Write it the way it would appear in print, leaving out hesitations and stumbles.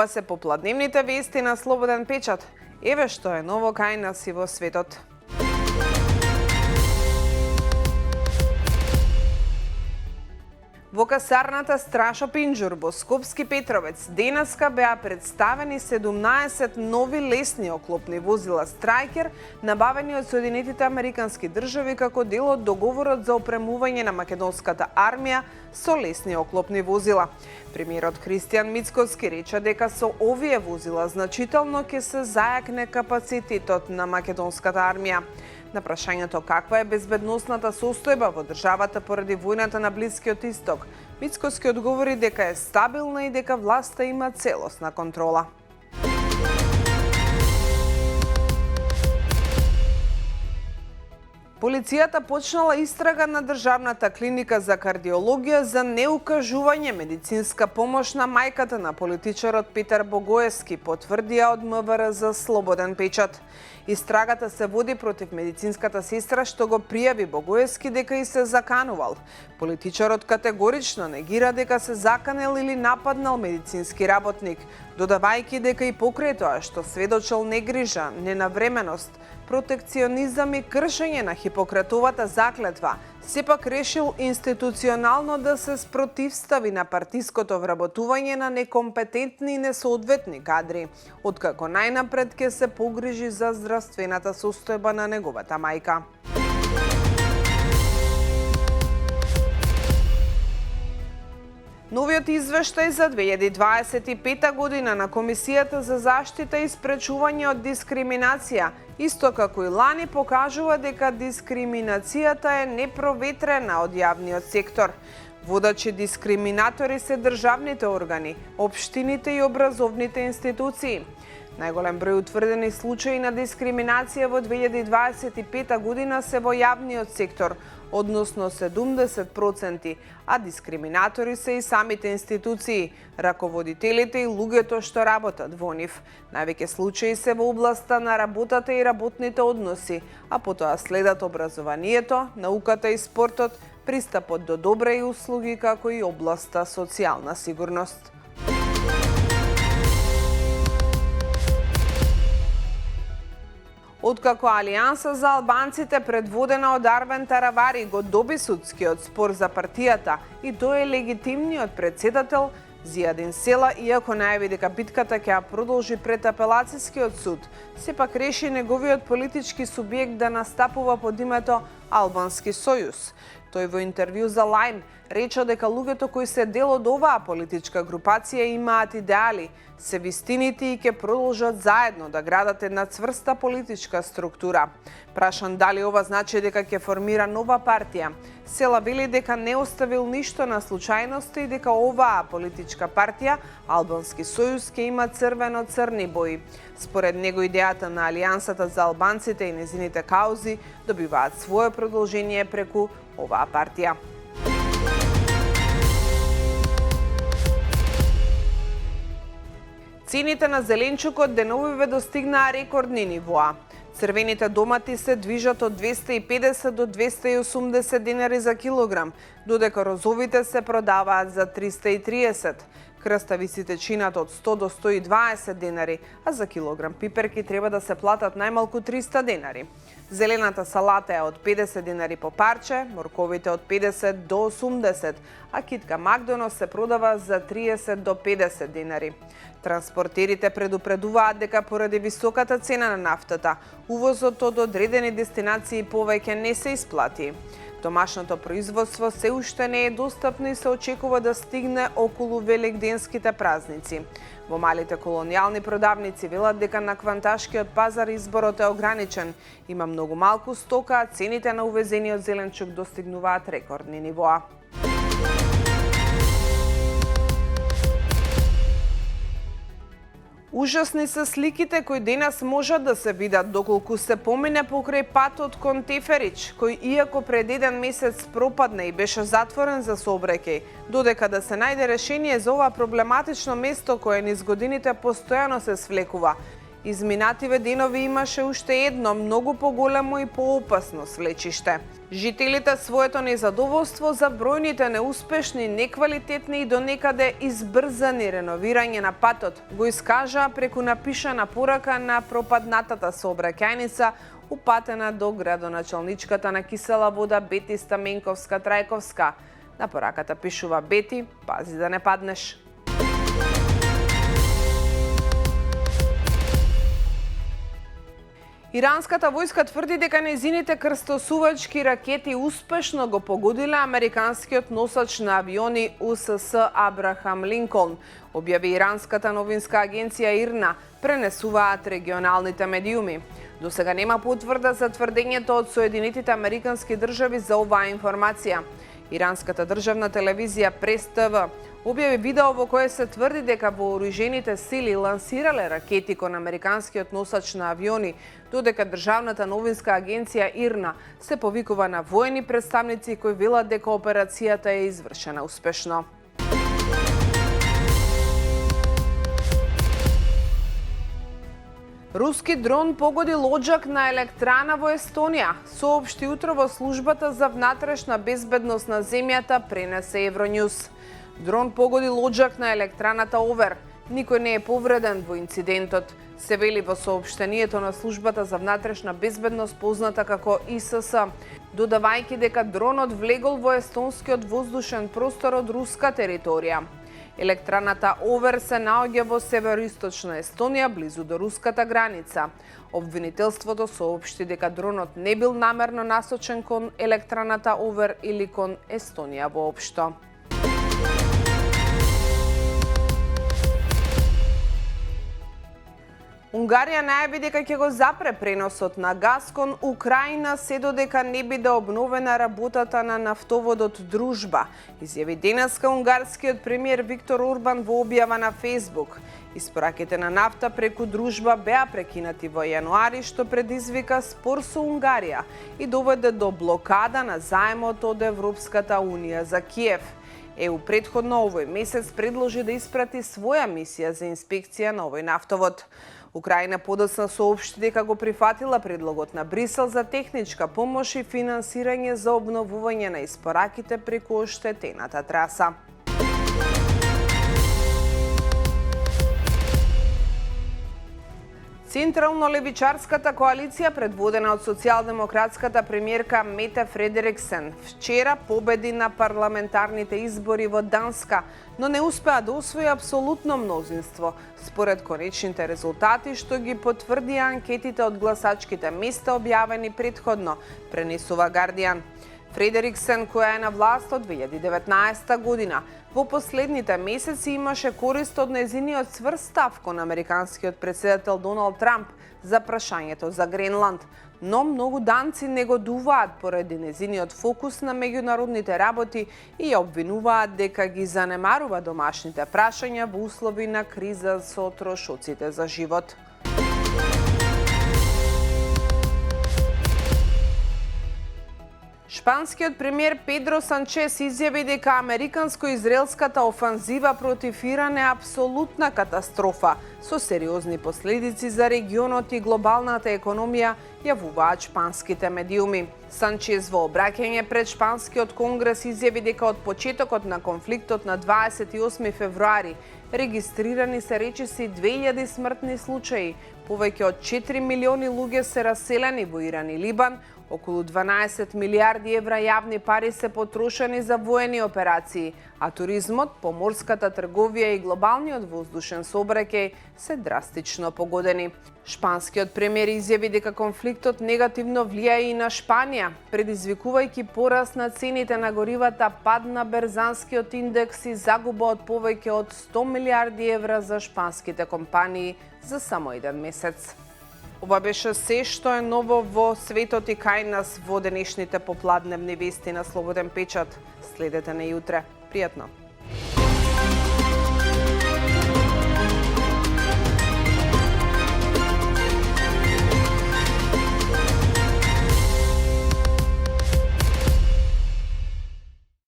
Ова се попладневните вести на Слободен печат. Еве што е ново кај нас и во светот. Во касарната Страшо Пинџур во Скопски Петровец денеска беа представени 17 нови лесни оклопни возила Страјкер, набавени од Соединетите Американски држави како дел од договорот за опремување на македонската армија со лесни оклопни возила. Премиерот Кристијан Мицкоски рече дека со овие возила значително ќе се зајакне капацитетот на македонската армија. На прашањето каква е безбедносната состојба во државата поради војната на Блискиот Исток, Мицкоски одговори дека е стабилна и дека власта има целосна контрола. Полицијата почнала истрага на Државната клиника за кардиологија за неукажување медицинска помош на мајката на политичарот Петар Богоевски, потврдија од МВР за Слободен печат. Истрагата се води против медицинската сестра што го пријави Богоевски дека и се заканувал. Политичарот категорично негира дека се заканел или нападнал медицински работник, додавајќи дека и покрај тоа што сведочел негрижа, ненавременост, протекционизам и кршење на Хипократовата заклетва, сепак решил институционално да се спротивстави на партиското вработување на некомпетентни и несоодветни кадри, откако најнапред ќе се погрижи за здравствената состојба на неговата мајка. Новиот извештај за 2025 година на Комисијата за заштита и спречување од дискриминација, исто како и лани, покажува дека дискриминацијата е непроветрена од јавниот сектор. Водачи дискриминатори се државните органи, општините и образовните институции. Најголем број утврдени случаи на дискриминација во 2025 година се во јавниот сектор, односно 70%, а дискриминатори се и самите институции, раководителите и луѓето што работат во нив. Највеќе случаи се во областа на работата и работните односи, а потоа следат образованието, науката и спортот, пристапот до добра и услуги, како и областа социјална сигурност. Откако Алијанса за албанците предводена од Арвен Таравари го доби судскиот спор за партијата и тој е легитимниот претседател, Зијадин Села, иако најави дека битката ќе ја продолжи пред апелацискиот суд, сепак реши неговиот политички субјект да настапува под името Албански сојуз. Тој во интервју за Лајм рече дека луѓето кои се дел од оваа политичка групација имаат идеали, се вистините и ќе продолжат заедно да градат една цврста политичка структура. Прашан дали ова значи дека ќе формира нова партија, Села вели дека не оставил ништо на случајност и дека оваа политичка партија, Албански сојуз, ќе има црвено-црни бои. Според него идејата на Алијансата за албанците и незините каузи добиваат свое продолжение преку оваа партија. Цените на зеленчукот деновиве достигнаа рекордни нивоа. Црвените домати се движат од 250 до 280 денари за килограм, додека розовите се продаваат за 330. Краставиците чинат од 100 до 120 денари, а за килограм пиперки треба да се платат најмалку 300 денари. Зелената салата е од 50 денари по парче, морковите од 50 до 80, а китка Макдонос се продава за 30 до 50 денари. Транспортерите предупредуваат дека поради високата цена на нафтата, увозот од одредени дестинации повеќе не се исплати. Домашното производство се уште не е достапно и се очекува да стигне околу великденските празници. Во малите колонијални продавници велат дека на кванташкиот пазар изборот е ограничен. Има многу малку стока, а цените на увезениот зеленчук достигнуваат рекордни нивоа. Ужасни се сликите кои денес можат да се видат доколку се помине покрај патот кон Теферич, кој иако пред еден месец пропадна и беше затворен за сообраќај, додека да се најде решение за ова проблематично место кое низ годините постојано се свлекува. Изминативе денови имаше уште едно многу поголемо и поопасно свлечиште. Жителите своето незадоволство за бројните неуспешни, неквалитетни и донекаде избрзани реновирање на патот го искажаа преку напишана порака на пропаднатата сообраќајница упатена до градоначалничката на Кисела Вода Бети Стаменковска-Трајковска. На пораката пишува: Бети, пази да не паднеш. Иранската војска тврди дека нејзините крстосувачки ракети успешно го погодиле американскиот носач на авиони УСС Абрахам Линколн, објави иранската новинска агенција ИРНА, пренесуваат регионалните медиуми. До сега нема потврда за тврдењето од Соединетите Американски држави за оваа информација. Иранската државна телевизија Прес ТВ објави видео во кое се тврди дека вооружените сили лансирале ракети кон американскиот носач на авиони, додека државната новинска агенција ИРНА се повикува на воени представници кои велат дека операцијата е извршена успешно. Руски дрон погоди лоџак на електрана во Естонија, соопшти утро во службата за внатрешна безбедност на земјата, пренесе Евроньюз. Дрон погоди лоџак на електраната Овер. Никој не е повреден во инцидентот, се вели во соопштението на службата за внатрешна безбедност позната како ИСС, додавајќи дека дронот влегол во естонскиот воздушен простор од руска територија. Електраната Овер се наоѓа во североисточна Естонија, близу до руската граница. Обвинителството соопшти дека дронот не бил намерно насочен кон електраната Овер или кон Естонија воопшто. Унгарија најави дека ќе го запре преносот на газ кон Украина се додека не биде обновена работата на нафтоводот Дружба, изјави денеска унгарскиот премиер Виктор Орбан во објава на Фејсбук. Испораките на нафта преку Дружба беа прекинати во јануари, што предизвика спор со Унгарија и доведе до блокада на заемот од Европската Унија за Киев. ЕУ претходно овој месец предложи да испрати своја мисија за инспекција на овој нафтовод. Украина подоцна соопшти дека го прифатила предлогот на Брисел за техничка помош и финансирање за обновување на испораките преку оштетената траса. Централно-левичарската коалиција, предводена од социјалдемократската премиерка Мете Фредериксен, вчера победи на парламентарните избори во Данска, но не успеа да усвои апсолутно мнозинство, според конечните резултати што ги потврдија анкетите од гласачките места објавени претходно, пренесува Гардијан. Фредериксен, која е на власт од 2019 година, во последните месеци имаше корист од нејзиниот цврст став кон американскиот претседател Доналд Трамп за прашањето за Гренланд, но многу данци негодуваат поради нејзиниот фокус на меѓународните работи и ја обвинуваат дека ги занемарува домашните прашања во услови на криза со трошоците за живот. Шпанскиот премиер Педро Санчес изјави дека американско-израелската офанзива против Иран е апсолутна катастрофа, со сериозни последици за регионот и глобалната економија, јавуваат шпанските медиуми. Санчес во обраќање пред шпанскиот конгрес изјави дека од почетокот на конфликтот на 28 февруари регистрирани се речиси 2000 смртни случаи, повеќе од 4 милиони луѓе се раселени во Иран и Либан, околу 12 милиарди евра јавни пари се потрошени за воени операции, а туризмот, поморската трговија и глобалниот воздушен сообраќај се драстично погодени. Шпанскиот премиер изјави дека конфликтот негативно влијае и на Шпанија, предизвикувајќи пораст на цените на горивата, пад на берзанскиот индекс и загуба од повеќе од 100 милиарди евра за шпанските компании за само еден месец. Ова беше се што е ново во светот и кај нас во денешните попладневни вести на Слободен печат. Следете не утре. Пријатно!